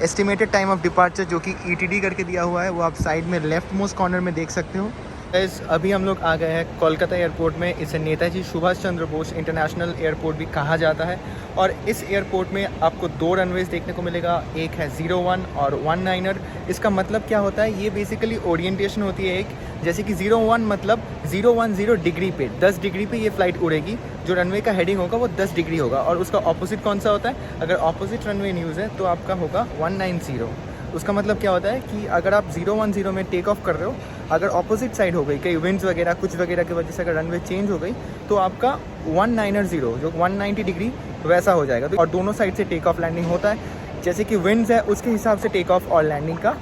Estimated time of departure जो कि ETD करके दिया हुआ है, वो आप साइड में लेफ्ट मोस्ट कॉर्नर में देख सकते हो। अभी हम लोग आ गए हैं कोलकाता एयरपोर्ट में। इसे नेताजी सुभाष चंद्र बोस इंटरनेशनल एयरपोर्ट भी कहा जाता है। और इस एयरपोर्ट में आपको 2 रनवेज देखने को मिलेगा, एक है 01 और 19er। इसका मतलब क्या होता है, ये बेसिकली ओरिएंटेशन होती है एक, जैसे कि 01 मतलब 010 डिग्री पे, 10 डिग्री पे ये फ्लाइट उड़ेगी। जो रनवे का हेडिंग होगा वो 10 डिग्री होगा। और उसका ऑपोजिट कौन सा होता है, अगर ऑपोजिट रनवे न्यूज़ है तो आपका होगा 190। उसका मतलब क्या होता है कि अगर आप 010 में टेक ऑफ कर रहे हो, अगर ऑपोजिट साइड हो गई, कई विंड्स वगैरह कुछ वगैरह की वजह से अगर रनवे चेंज हो गई, तो आपका 190 जो 190 डिग्री वैसा हो जाएगा। तो और दोनों साइड से टेक ऑफ लैंडिंग होता है। जैसे कि विंड्स है उसके हिसाब से टेक ऑफ और लैंडिंग का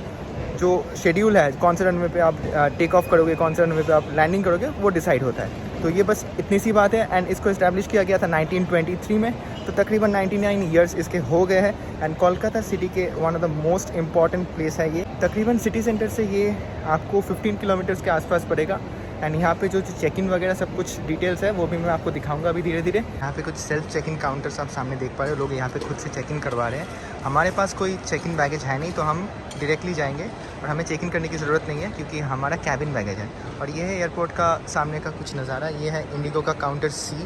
जो शेड्यूल है, कौन से रनवे पे आप टेक ऑफ करोगे, कौन से रनवे पे आप लैंडिंग करोगे, वो डिसाइड होता है। तो ये बस इतनी सी बात है। एंड इसको इस्टेब्लिश किया गया था 1923 में, तो तकरीबन 99 ईयर्स इसके हो गए हैं। एंड कोलकाता सिटी के one of the most important place है ये। तकरीबन सिटी सेंटर से ये आपको 15 किलोमीटर्स के आसपास पड़ेगा। एंड यहाँ पे जो चेक इन वगैरह सब कुछ डिटेल्स है वो भी मैं आपको दिखाऊंगा अभी धीरे धीरे। यहाँ पे कुछ सेल्फ चेक इन काउंटर्स आप सामने देख पा रहे हो, लोग यहाँ पे खुद से चेक इन करवा रहे हैं। हमारे पास कोई चेक इन बैगेज है नहीं, तो हम डायरेक्टली जाएंगे और हमें चेक इन करने की ज़रूरत नहीं है क्योंकि हमारा कैबिन बैगेज है। और ये है एयरपोर्ट का सामने का कुछ नज़ारा। ये है इंडिगो का काउंटर C,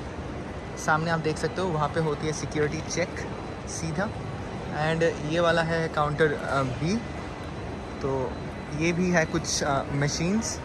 सामने आप देख सकते हो, वहाँ पे होती है सिक्योरिटी चेक सीधा। एंड ये वाला है काउंटर B, तो ये भी है कुछ मशीन्स।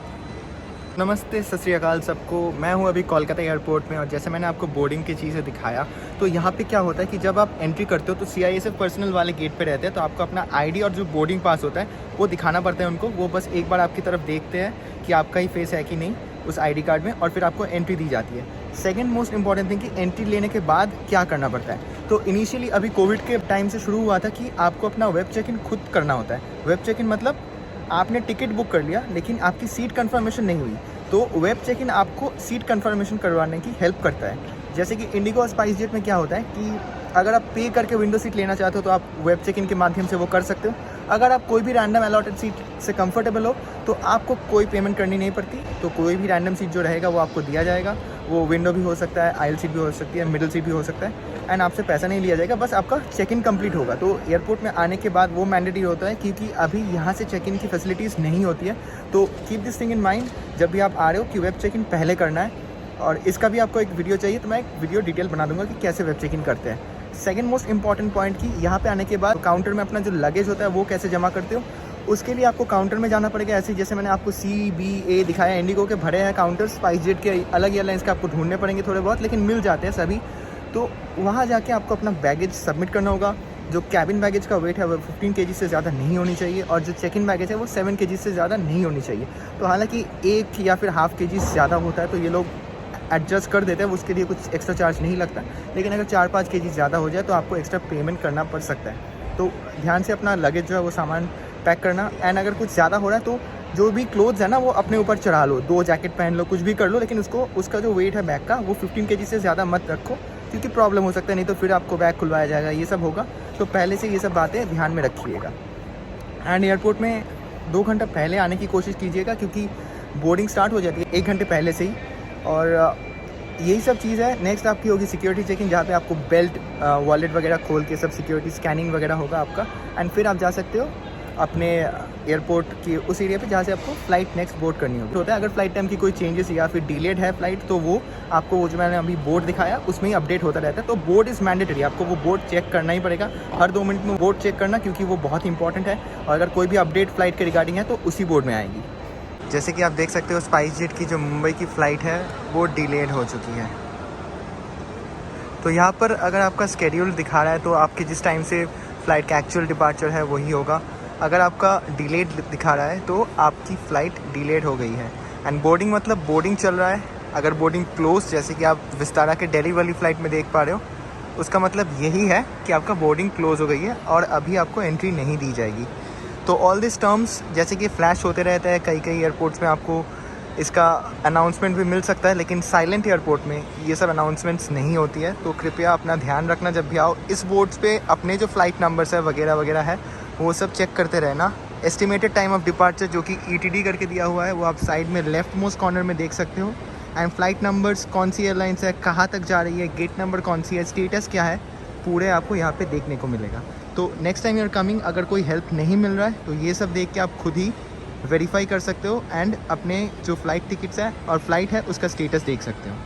नमस्ते, सत श्री अकाल सबको। मैं हूं अभी कोलकाता एयरपोर्ट में, और जैसे मैंने आपको बोर्डिंग की चीज़ें दिखाया, तो यहाँ पे क्या होता है कि जब आप एंट्री करते हो तो CISF पर्सनल वाले गेट पे रहते हैं, तो आपको अपना ID और जो बोर्डिंग पास होता है वो दिखाना पड़ता है उनको। वो बस एक बार आपकी तरफ देखते हैं कि आपका ही फेस है कि नहीं उस ID कार्ड में, और फिर आपको एंट्री दी जाती है। सेकेंड मोस्ट इंपॉर्टेंट थिंग कि एंट्री लेने के बाद क्या करना पड़ता है। तो इनिशियली अभी कोविड के टाइम से शुरू हुआ था कि आपको अपना वेब चेक इन खुद करना होता है। वेब चेक इन मतलब आपने टिकट बुक कर लिया लेकिन आपकी सीट कंफर्मेशन नहीं हुई, तो वेब चेक इन आपको सीट कंफर्मेशन करवाने की हेल्प करता है। जैसे कि इंडिगो और स्पाइस जेट में क्या होता है कि अगर आप पे करके विंडो सीट लेना चाहते हो तो आप वेब चेक इन के माध्यम से वो कर सकते हो। अगर आप कोई भी रैंडम अलॉटेड सीट से कंफर्टेबल हो तो आपको कोई पेमेंट करनी नहीं पड़ती, तो कोई भी रैंडम सीट जो रहेगा वो आपको दिया जाएगा। वो विंडो भी हो सकता है, आइल सीट भी हो सकती है, मिडिल सीट भी हो सकता है। एंड आपसे पैसा नहीं लिया जाएगा, बस आपका चेक इन कंप्लीट होगा। तो एयरपोर्ट में आने के बाद वो मैंडेटरी होता है क्योंकि अभी यहाँ से चेक इन की फैसिलिटीज़ नहीं होती है। तो keep this thing in mind जब भी आप आ रहे हो कि वेब चेक इन पहले करना है। और इसका भी आपको एक वीडियो चाहिए तो मैं एक वीडियो डिटेल बना दूंगा कि कैसे वेब चेक इन करते हैं। सेकंड मोस्ट इंपॉर्टेंट पॉइंट कि यहाँ पे आने के बाद काउंटर में अपना जो लगेज होता है वो कैसे जमा करते हो, उसके लिए आपको काउंटर में जाना पड़ेगा। ऐसे जैसे मैंने आपको C, B, A दिखाया, इंडिगो के भरे हैं काउंटर, स्पाइस जेट के अलग एयरलाइंस के आपको ढूंढने पड़ेंगे थोड़े बहुत, लेकिन मिल जाते हैं सभी। तो वहाँ जाके आपको अपना बैगेज सबमिट करना होगा। जो कैबिन बैगेज का वेट है वो 15 kg से ज़्यादा नहीं होनी चाहिए, और जो चेक इन बैगेज है वो 7 kg से ज़्यादा नहीं होनी चाहिए। तो हालांकि 1 या फिर ½ kg ज़्यादा होता है तो ये लोग एडजस्ट कर देते हैं, उसके लिए कुछ एक्स्ट्रा चार्ज नहीं लगता। लेकिन अगर 4-5 kg ज़्यादा हो जाए तो आपको एक्स्ट्रा पेमेंट करना पड़ सकता है। तो ध्यान से अपना लगेज जो है वो सामान पैक करना। एंड अगर कुछ ज़्यादा हो रहा है तो जो भी क्लोथ्स है ना वो अपने ऊपर चढ़ा लो, 2 जैकेट पहन लो, कुछ भी कर लो, लेकिन उसका जो वेट है बैग का वो 15 kg से ज़्यादा मत रखो क्योंकि प्रॉब्लम हो सकता है, नहीं तो फिर आपको बैग खुलवाया जाएगा, ये सब होगा। तो पहले से ये सब बातें ध्यान में रखिएगा। एंड एयरपोर्ट में 2 घंटा पहले आने की कोशिश कीजिएगा क्योंकि बोर्डिंग स्टार्ट हो जाती है 1 घंटे पहले से ही। और यही सब चीज़ है। नेक्स्ट आपकी होगी सिक्योरिटी चेकिंग, जहाँ पे आपको बेल्ट, वॉलेट वगैरह खोल के सब सिक्योरिटी स्कैनिंग वगैरह होगा आपका। एंड फिर आप जा सकते हो अपने एयरपोर्ट की उस एरिया पे जहाँ से आपको फ़्लाइट नेक्स्ट बोर्ड करनी होगी। होता है अगर फ्लाइट टाइम की कोई चेंजेस या फिर डिलेड है फ्लाइट, तो वो आपको वो जो मैंने अभी बोर्ड दिखाया उसमें ही अपडेट होता रहता है। तो बोर्ड इज़ मैंडेटरी, आपको वो बोर्ड चेक करना ही पड़ेगा हर 2 मिनट में बोर्ड चेक करना, क्योंकि वो बहुत इंपॉर्टेंट है। और अगर कोई भी अपडेट फ्लाइट के रिगार्डिंग है तो उसी बोर्ड में आएगी। जैसे कि आप देख सकते हो स्पाइस जेट की जो मुंबई की फ़्लाइट है वो डिलेड हो चुकी है। तो यहाँ पर अगर आपका स्केड्यूल दिखा रहा है तो आपके जिस टाइम से फ़्लाइट का एक्चुअल डिपार्चर है वही होगा। अगर आपका डिलेड दिखा रहा है तो आपकी फ़्लाइट डिलेड हो गई है। एंड बोर्डिंग मतलब बोर्डिंग चल रहा है। अगर बोर्डिंग क्लोज, जैसे कि आप विस्तारा के दिल्ली वाली फ़्लाइट में देख पा रहे हो, उसका मतलब यही है कि आपका बोर्डिंग क्लोज हो गई है और अभी आपको एंट्री नहीं दी जाएगी। तो ऑल दिस टर्म्स जैसे कि फ्लैश होते रहते हैं, कई एयरपोर्ट्स में आपको इसका अनाउंसमेंट भी मिल सकता है, लेकिन साइलेंट एयरपोर्ट में ये सब अनाउंसमेंट्स नहीं होती है। तो कृपया अपना ध्यान रखना जब भी आओ। इस बोर्ड्स पे अपने जो फ़्लाइट नंबर्स है वगैरह वगैरह है वो सब चेक करते रहना। एस्टिमेटेड टाइम ऑफ डिपार्चर जो कि ETD करके दिया हुआ है वो आप साइड में लेफ्ट मोस्ट कॉर्नर में देख सकते हो। एंड फ्लाइट नंबर्स, कौन सी एयरलाइंस है, कहाँ तक जा रही है, गेट नंबर कौन सी है, स्टेटस क्या है, पूरे आपको यहाँ पे देखने को मिलेगा। तो next time you are coming अगर कोई हेल्प नहीं मिल रहा है तो ये सब देख के आप खुद ही वेरीफाई कर सकते हो एंड अपने जो फ़्लाइट टिकट्स है और फ्लाइट है उसका स्टेटस देख सकते हो।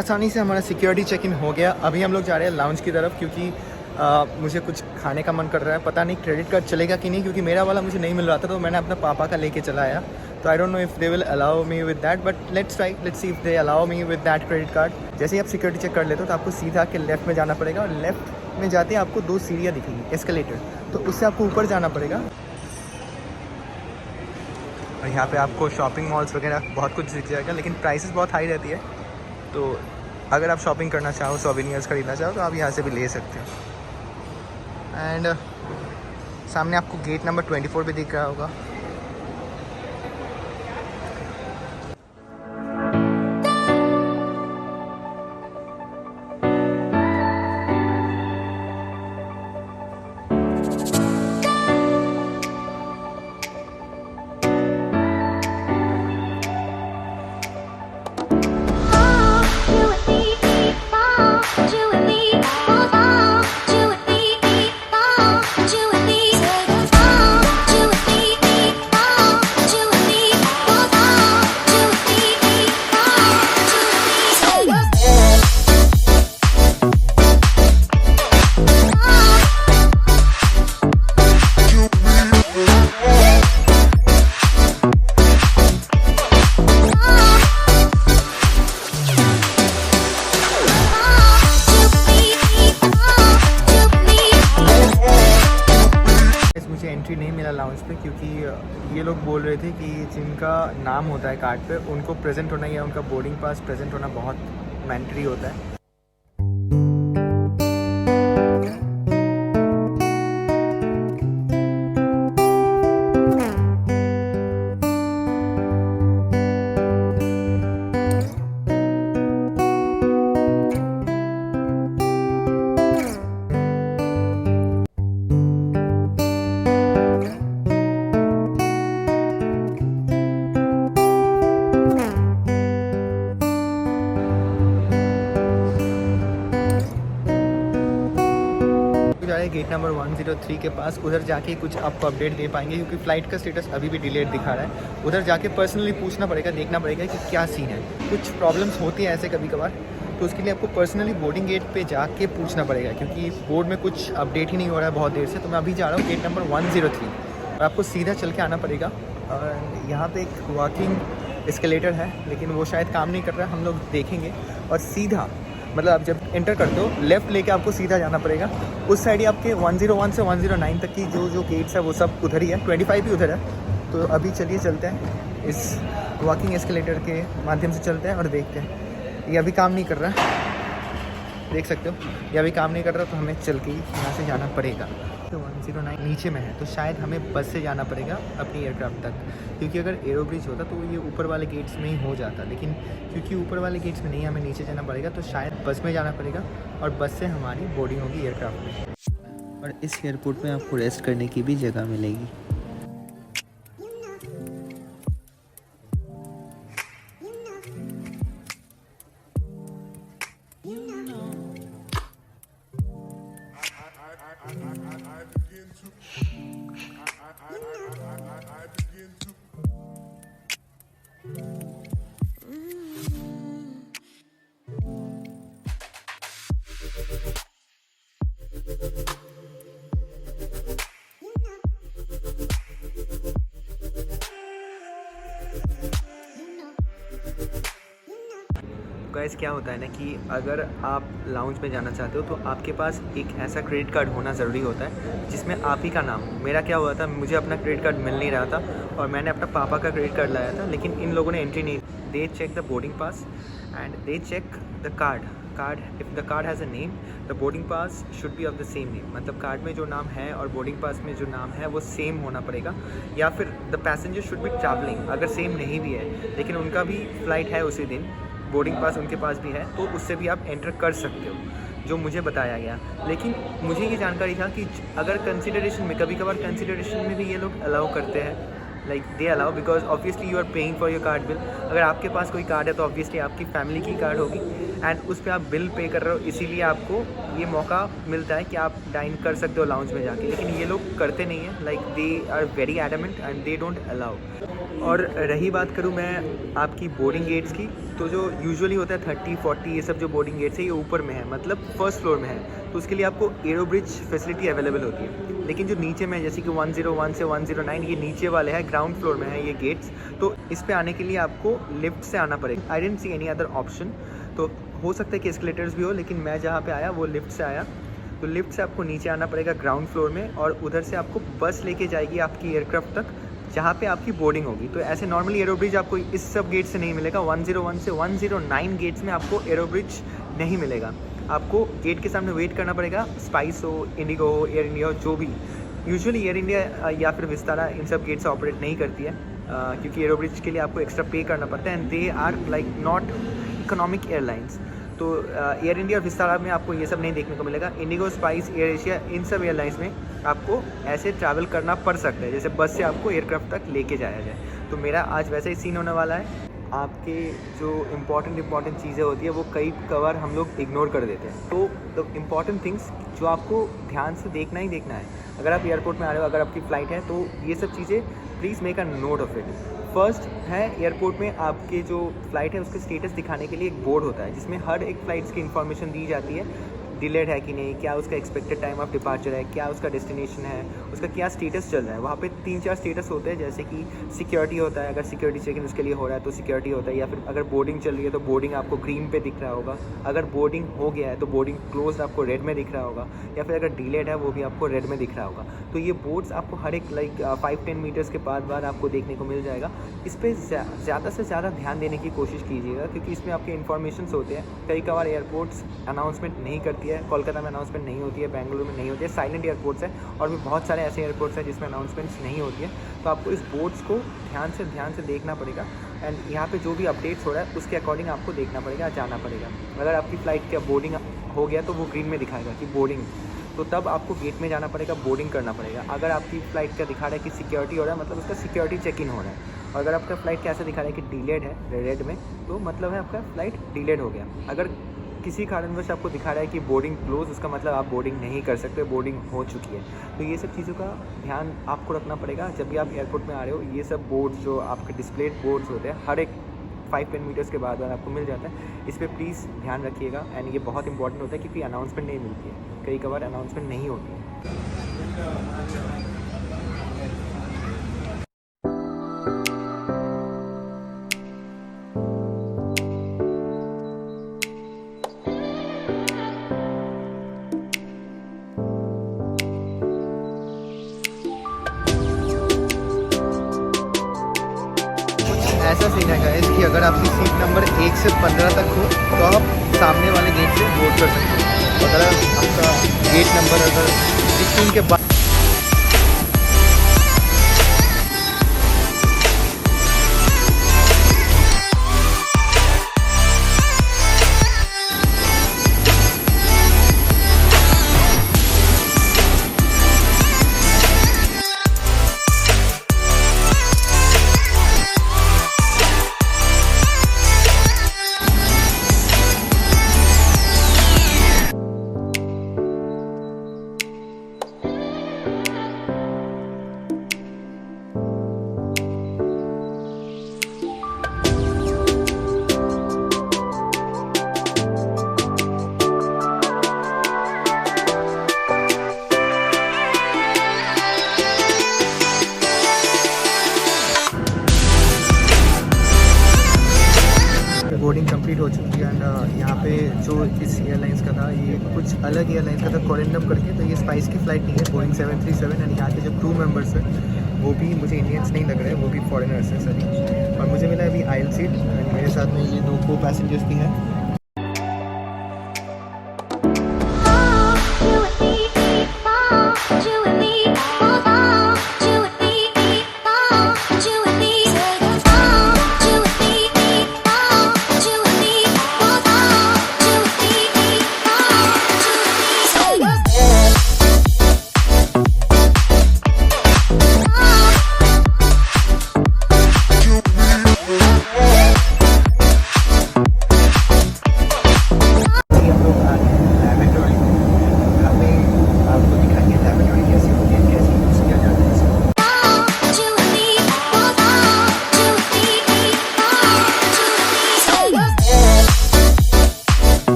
आसानी से हमारा सिक्योरिटी चेक इन हो गया। अभी हम लोग जा रहे हैं लाउंज की तरफ क्योंकि मुझे कुछ खाने का मन कर रहा है। पता नहीं क्रेडिट कार्ड चलेगा कि नहीं, क्योंकि मेरा वाला मुझे नहीं मिल रहा था तो मैंने अपना पापा का लेके चला आया। तो I don't know if they will allow me with that, but let's try, let's see if they allow me with that credit card. जैसे ही आप सिक्योरिटी चेक कर लेते हो तो आपको सीधा के लेफ्ट में जाना पड़ेगा और लेफ्ट में जाते ही आपको 2 सीढ़ियाँ दिखेंगी, एस्केलेटर, तो उससे आपको ऊपर जाना पड़ेगा। और यहाँ पे आपको शॉपिंग मॉल्स वगैरह बहुत कुछ दिख जाएगा, लेकिन प्राइसेस बहुत हाई रहती है। तो अगर आप शॉपिंग करना चाहो, सोवेनियर्स खरीदना चाहो तो आप यहाँ से भी ले सकते हो। एंड सामने आपको गेट नंबर 24 भी दिख रहा होगा। एंट्री नहीं मिला लाउंज पे क्योंकि ये लोग बोल रहे थे कि जिनका नाम होता है कार्ड पे उनको प्रेजेंट होना या उनका बोर्डिंग पास प्रेजेंट होना बहुत मैंडेटरी होता है। गेट नंबर 103 के पास, उधर जाके कुछ आपको अपडेट दे पाएंगे क्योंकि फ़्लाइट का स्टेटस अभी भी डिलेड दिखा रहा है। उधर जाके पर्सनली पूछना पड़ेगा, देखना पड़ेगा कि क्या सीन है। कुछ प्रॉब्लम्स होती हैं ऐसे कभी कभार, तो उसके लिए आपको पर्सनली बोर्डिंग गेट पे जाके पूछना पड़ेगा क्योंकि बोर्ड में कुछ अपडेट ही नहीं हो रहा है बहुत देर से। तो मैं अभी जा रहा हूँ गेट नंबर 103 और आपको सीधा चल के आना पड़ेगा। और यहाँ पर एक वॉकिंग एस्केलेटर है लेकिन वो शायद काम नहीं कर रहा है, हम लोग देखेंगे। और सीधा मतलब आप जब एंटर करते हो लेफ़्ट लेके आपको सीधा जाना पड़ेगा। उस साइड ही आपके 101 से 109 तक की जो गेट्स है वो सब उधर ही है, 25 भी उधर है। तो अभी चलिए चलते हैं, इस वॉकिंग एस्केलेटर के माध्यम से चलते हैं और देखते हैं। ये अभी काम नहीं कर रहा है, देख सकते हो ये अभी काम नहीं कर रहा, तो हमें चल के ही यहाँ से जाना पड़ेगा। तो 109 नीचे में है तो शायद हमें बस से जाना पड़ेगा अपनी एयरक्राफ्ट तक, क्योंकि अगर एरो ब्रिज होता तो ये ऊपर वाले गेट्स में ही हो जाता, लेकिन क्योंकि ऊपर वाले गेट्स में नहीं, हमें नीचे जाना पड़ेगा। तो शायद बस में जाना पड़ेगा और बस से हमारी बोर्डिंग होगी एयरक्राफ्ट में। और इस एयरपोर्ट में आपको रेस्ट करने की भी जगह मिलेगी। गाइस क्या होता है ना कि अगर आप लाउंज में जाना चाहते हो तो आपके पास एक ऐसा क्रेडिट कार्ड होना ज़रूरी होता है जिसमें आप ही का नाम हो। मेरा क्या हुआ था, मुझे अपना क्रेडिट कार्ड मिल नहीं रहा था और मैंने अपना पापा का क्रेडिट कार्ड लाया था, लेकिन इन लोगों ने एंट्री नहीं। They check the boarding pass and they check the card. If the card has a name, the boarding pass should be of the same name. मतलब कार्ड में जो नाम है और बोर्डिंग पास में जो नाम है वो सेम होना पड़ेगा, या फिर the passenger should be travelling. अगर सेम नहीं भी है लेकिन उनका भी फ़्लाइट है उसी दिन, बोर्डिंग पास उनके पास भी है, तो उससे भी आप एंटर कर सकते हो, जो मुझे बताया गया। लेकिन मुझे ये जानकारी था कि अगर कंसिडरेशन में, कभी कभार कंसिडरेशन में भी ये लोग अलाउ करते हैं, like they allow, because obviously you are paying for your card bill. अगर आपके पास कोई कार्ड है तो ऑब्वियसली आपकी फैमिली की कार्ड होगी एंड उस पर आप बिल पे कर रहे हो, इसीलिए आपको ये मौका मिलता है कि आप डाइन कर सकते हो लाउंज में जाके। लेकिन ये लोग करते नहीं हैं, like they are very adamant and they don't allow. और रही बात करूँ मैं आपकी बोर्डिंग गेट्स की, तो जो यूजुअली होता है 30, 40 ये सब जो बोर्डिंग गेट्स है ये ऊपर में है, मतलब फर्स्ट फ्लोर में है, तो उसके लिए आपको एरो ब्रिज फैसिलिटी अवेलेबल होती है। लेकिन जो नीचे में जैसे कि 101 से 109 ये नीचे वाले हैं, ग्राउंड फ्लोर में है ये गेट्स, तो इस पे आने के लिए आपको लिफ्ट से आना पड़ेगा। I don't see any other option. तो हो सकता है कि एस्केलेटर्स भी हो, लेकिन मैं जहाँ पे आया वो लिफ्ट से आया। तो लिफ्ट से आपको नीचे आना पड़ेगा ग्राउंड फ्लोर में, और उधर से आपको बस लेके जाएगी आपकी एयरक्राफ्ट तक, जहाँ पे आपकी बोर्डिंग होगी। तो ऐसे नॉर्मली एरो ब्रिज आपको इस सब गेट से नहीं मिलेगा। 101 से 109 गेट्स में आपको एरो ब्रिज नहीं मिलेगा। आपको गेट के सामने वेट करना पड़ेगा। स्पाइस हो, इंडिगो हो, एयर इंडिया हो, जो भी। यूजुअली एयर इंडिया या फिर विस्तारा इन सब गेट से ऑपरेट नहीं करती है, क्योंकि एरो ब्रिज के लिए आपको एक्स्ट्रा पे करना पड़ता है and they are like not economic airlines. तो एयर इंडिया और विस्तारा में आपको ये सब नहीं देखने को मिलेगा। इंडिगो, स्पाइस, एयर एशिया, इन सब एयरलाइंस में आपको ऐसे ट्रैवल करना पड़ सकता है, जैसे बस से आपको एयरक्राफ्ट तक लेके जाया जाए। तो मेरा आज वैसा ही सीन होने वाला है। आपके जो इम्पॉर्टेंट चीज़ें होती है वो कई कबार हम लोग इग्नोर कर देते हैं। तो द इम्पॉर्टेंट थिंग्स जो आपको ध्यान से देखना ही देखना है, अगर आप एयरपोर्ट में आ रहे हो, अगर आपकी फ़्लाइट है, तो ये सब चीज़ें please make a note of it. First है, एयरपोर्ट में आपके जो फ़्लाइट है उसके स्टेटस दिखाने के लिए एक बोर्ड होता है, जिसमें हर एक फ़्लाइट्स की इन्फॉर्मेशन दी जाती है। डिलेड है कि नहीं, क्या उसका एक्सपेक्टेड टाइम ऑफ डिपार्चर है, क्या उसका डेस्टिनेशन है, उसका क्या स्टेटस चल रहा है। वहाँ पे 3-4 स्टेटस होते हैं, जैसे कि सिक्योरिटी होता है, अगर सिक्योरिटी चेक इन उसके लिए हो रहा है तो सिक्योरिटी होता है, या फिर अगर बोर्डिंग चल रही है तो बोर्डिंग आपको ग्रीन पे दिख रहा होगा, अगर बोर्डिंग हो गया है तो बोर्डिंग क्लोज आपको रेड में दिख रहा होगा, या फिर अगर डिलेड है वो भी आपको रेड में दिख रहा होगा। तो ये बोर्ड्स आपको हर एक 5-10 मीटर्स के बाद आपको देखने को मिल जाएगा। इस पर ज़्यादा से ज़्यादा ध्यान देने की कोशिश कीजिएगा, क्योंकि इसमें आपके इन्फॉर्मेशंस होते हैं। कई कबार एयरपोर्ट्स अनाउंसमेंट नहीं करती है, कोलकाता में अनाउंसमेंट नहीं होती है, बेंगलुरु में नहीं होती है, साइलेंट एयरपोर्ट्स है, और भी बहुत सारे ऐसे एयरपोर्ट्स हैं जिसमें अनाउंसमेंट्स नहीं होती है। तो आपको इस बोर्ड्स को ध्यान से देखना पड़ेगा एंड यहाँ पे जो भी अपडेट्स हो रहा है उसके अकॉर्डिंग आपको देखना पड़ेगा, जाना पड़ेगा। अगर आपकी फ़्लाइट का बोर्डिंग हो गया तो वो ग्रीन में दिखाएगा कि बोर्डिंग, तो तब आपको गेट में जाना पड़ेगा, बोर्डिंग करना पड़ेगा। अगर आपकी फ़्लाइट का दिखा रहा है कि सिक्योरिटी हो रहा है, मतलब उसका सिक्योरिटी चेक इन हो रहा है। और अगर आपका फ़्लाइट कैसे दिखा रहा है कि डिलेड है रेड में, तो मतलब है आपका फ़्लाइट डिलेड हो गया। अगर किसी कारणवश आपको दिखा रहा है कि बोर्डिंग क्लोज, उसका मतलब आप बोर्डिंग नहीं कर सकते, बोर्डिंग हो चुकी है। तो ये सब चीज़ों का ध्यान आपको रखना पड़ेगा जब भी आप एयरपोर्ट में आ रहे हो। ये सब बोर्ड्स जो आपके डिस्प्लेड बोर्ड्स होते हैं, हर एक 5-10 मीटर्स के बाद आपको मिल जाता है। इस पर प्लीज़ ध्यान रखिएगा एंड ये बहुत इंपॉर्टेंट होता है, क्योंकि अनाउंसमेंट नहीं मिलती है, कई कबार अनाउंसमेंट नहीं होती है। ऐसा सीन है गाइस कि अगर आपकी सीट नंबर 1 से 15 तक हो तो आप सामने वाले गेट से बोर्ड कर सकते हो। अगर आपका गेट नंबर अगर 16 के बाद बोर्डिंग कंप्लीट हो चुकी है एंड यहाँ पे जो इस एयरलाइंस का था ये कुछ अलग एयरलाइंस का था, कोरिंडम करके। तो ये स्पाइस की फ़्लाइट नहीं है, बोइंग 737। एंड यहाँ के जो क्रू मेंबर्स हैं वो भी मुझे इंडियंस नहीं लग रहे हैं, वो भी फॉरेनर्स हैं सभी। और मुझे मिला अभी आयल सीट एंड मेरे साथ में ये 2 को पैसेंजर्स भी हैं।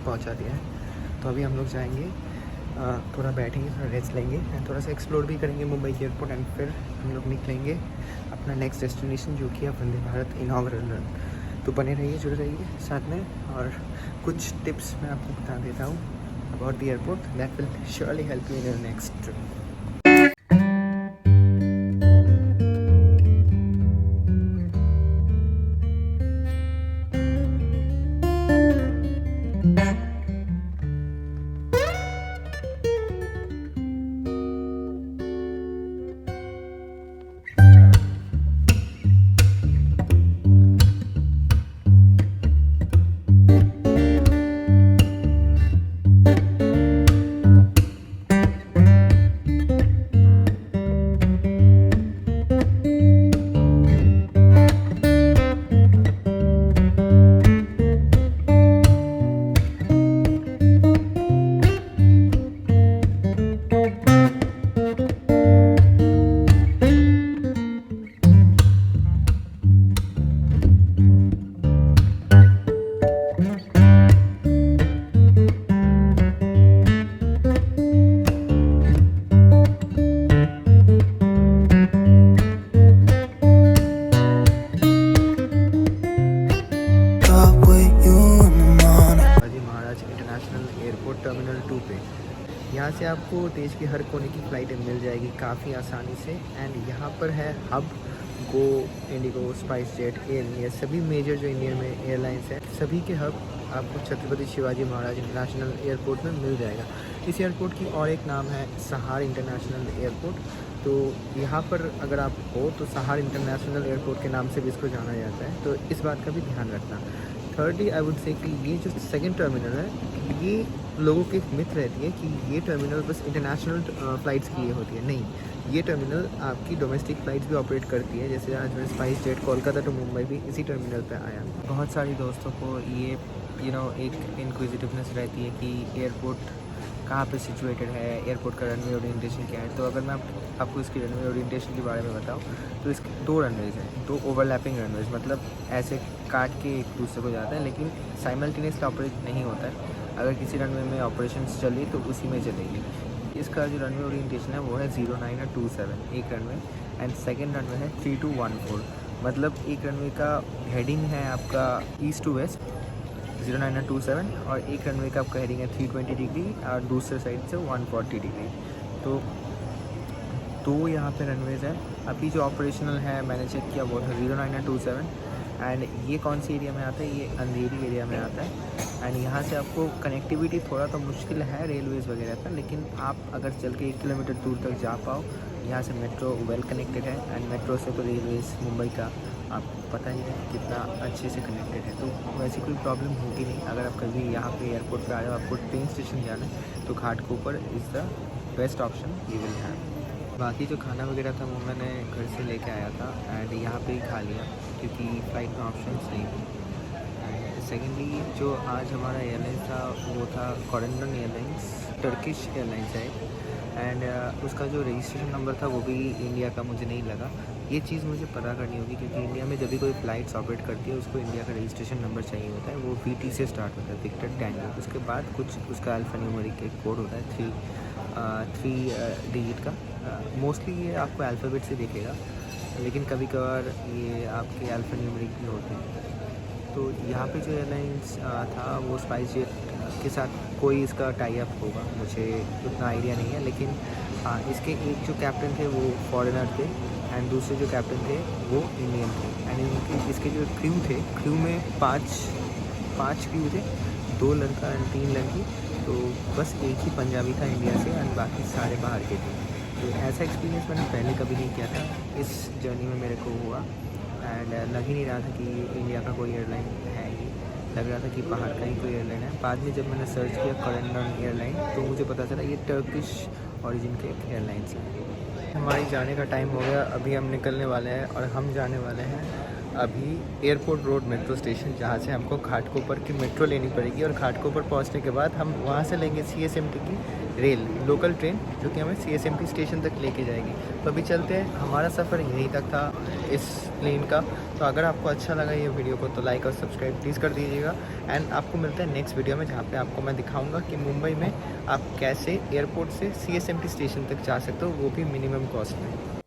पहुंचा दिया है। तो अभी हम लोग जाएंगे, थोड़ा बैठेंगे, थोड़ा रेस्ट लेंगे एंड थोड़ा सा एक्सप्लोर भी करेंगे मुंबई एयरपोर्ट एंड फिर हम लोग निकलेंगे अपना नेक्स्ट डेस्टिनेशन जो कि है वंदे भारत इनॉग्रल रन। तो बने रहिए, जुड़े रहिए साथ में। और कुछ टिप्स मैं आपको बता देता हूँ about the airport that will surely help you in your next trip. Terminal 2 पे यहाँ से आपको देश के हर कोने की फ़्लाइटें मिल जाएगी काफ़ी आसानी से। एंड यहाँ पर है hub, go, IndiGo, spice jet, air India, सभी मेजर जो इंडियन में एयरलाइंस हैं सभी के हब आपको छत्रपति शिवाजी महाराज इंटरनेशनल एयरपोर्ट में मिल जाएगा। इस एयरपोर्ट की और एक नाम है सहार इंटरनेशनल एयरपोर्ट। तो यहाँ पर अगर आप हो तो सहार इंटरनेशनल एयरपोर्ट के नाम से भी इसको जाना जाता है, तो इस बात का भी ध्यान रखना। थर्डली आई वुड से कि ये जो सेकंड टर्मिनल है, ये लोगों की एक मिथ रहती है कि ये टर्मिनल बस इंटरनेशनल फ़्लाइट्स के लिए होती है। नहीं, ये टर्मिनल आपकी डोमेस्टिक फ़्लाइट्स भी ऑपरेट करती है। जैसे आज मैं SpiceJet Kolkata to Mumbai भी इसी टर्मिनल पे आया। बहुत सारी दोस्तों को ये एक इनक्विजिटिवनेस रहती है कि एयरपोर्ट कहाँ पे सिचुएटेड है, एयरपोर्ट का रनवे ओरिएंटेशन क्या है। तो अगर मैं आपको इसकी रनवे ओरिएंटेशन के बारे में बताऊँ तो इसके 2 रनवेज हैं, 2 ओवरलैपिंग रनवेज, मतलब ऐसे काट के एक दूसरे को जाता है, लेकिन साइमल्टेनियसली ऑपरेट नहीं होता है। अगर किसी रनवे में ऑपरेशंस चली तो उसी में चलेगी। इसका जो रनवे ओरिएंटेशन है वो है 09 और 27 एक रनवे, एंड सेकेंड रनवे है 3214। मतलब एक रनवे का हेडिंग है आपका ईस्ट टू वेस्ट 09927 और एक रनवे का आपका हेडिंग है 320 डिग्री और दूसरे साइड से 140 डिग्री। तो दो यहाँ पे रनवेज़ हैं। अभी जो ऑपरेशनल है मैंने चेक किया वो है 09927 एंड ये कौन सी एरिया में आता है, ये अंधेरी एरिया में आता है। एंड यहाँ से आपको कनेक्टिविटी थोड़ा तो मुश्किल है रेलवेज़ वगैरह का, लेकिन आप अगर चल के 1 किलोमीटर दूर तक जा पाओ। यहाँ से मेट्रो वेल कनेक्टेड है एंड मेट्रो से तो रेलवेज़ मुंबई का आपको पता ही है कितना अच्छे से कनेक्टेड है, तो वैसी कोई प्रॉब्लम होगी नहीं। अगर आप कभी यहाँ पे एयरपोर्ट पे आ रहे हो, आपको ट्रेन स्टेशन जाना है तो Ghatkopar is the best option you will have. बाकी जो खाना वगैरह था वो मैंने घर से लेके आया था एंड यहाँ पे ही खा लिया क्योंकि फ़्लाइट में ऑप्शंस नहीं थे। एंड सेकेंडली जो आज हमारा एयरलाइंस था वो था कोरेंडन एयरलाइंस, टर्किश एयरलाइंस है एंड उसका जो रजिस्ट्रेशन नंबर था वो भी इंडिया का मुझे नहीं लगा। ये चीज़ मुझे पता करनी होगी क्योंकि इंडिया में जब भी कोई फ़्लाइट्स ऑपरेट करती है उसको इंडिया का रजिस्ट्रेशन नंबर चाहिए होता है। वो VT से स्टार्ट होता है, विक्टर टैंगो। उसके बाद कुछ उसका अल्फ़ान्यूमेरिक एक कोड होता है 3 डिजिट का। मोस्टली ये आपको अल्फ़ाबेट से दिखेगा, लेकिन कभी कभार ये आपके अल्फ़ान्यूमेरिक भी होते हैं। तो यहाँ पे जो एयरलाइंस था वो स्पाइस जेट के साथ कोई इसका टाई अप होगा, मुझे उतना आइडिया नहीं है। लेकिन इसके एक जो कैप्टन थे वो फॉरेनर थे एंड दूसरे जो कैप्टन थे वो इंडियन थे एंड इनके इसके जो क्रू थे, क्रू में पाँच क्रू थे, 2 लड़का एंड 3 लड़की। तो बस एक ही पंजाबी था इंडिया से एंड बाकी सारे बाहर के थे। तो ऐसा एक्सपीरियंस मैंने पहले कभी नहीं किया था, इस जर्नी में मेरे को हुआ एंड लग ही नहीं रहा था कि इंडिया का कोई एयरलाइन है। ये लग रहा था कि बाहर का ही कोई एयरलाइन है। बाद में जब मैंने सर्च किया कोरेंडन एयरलाइन तो मुझे पता चला ये टर्किश ओरिजिन के एयरलाइंस है। हमारी जाने का टाइम हो गया, अभी हम निकलने वाले हैं और हम जाने वाले हैं अभी एयरपोर्ट रोड मेट्रो स्टेशन, जहाँ से हमको घाटकोपर की मेट्रो लेनी पड़ेगी और घाटकोपर पहुँचने के बाद हम वहाँ से लेंगे CSMT की रेल लोकल ट्रेन जो कि हमें CSMT स्टेशन तक लेके जाएगी। तो अभी चलते हैं, हमारा सफ़र यहीं तक था इस प्लेन का। तो अगर आपको अच्छा लगा ये वीडियो को तो लाइक और सब्सक्राइब प्लीज़ कर दीजिएगा एंड आपको मिलता है नेक्स्ट वीडियो में, जहाँ पे आपको मैं दिखाऊंगा कि मुंबई में आप कैसे एयरपोर्ट से CSMT स्टेशन तक जा सकते हो, वो भी मिनिमम कॉस्ट में।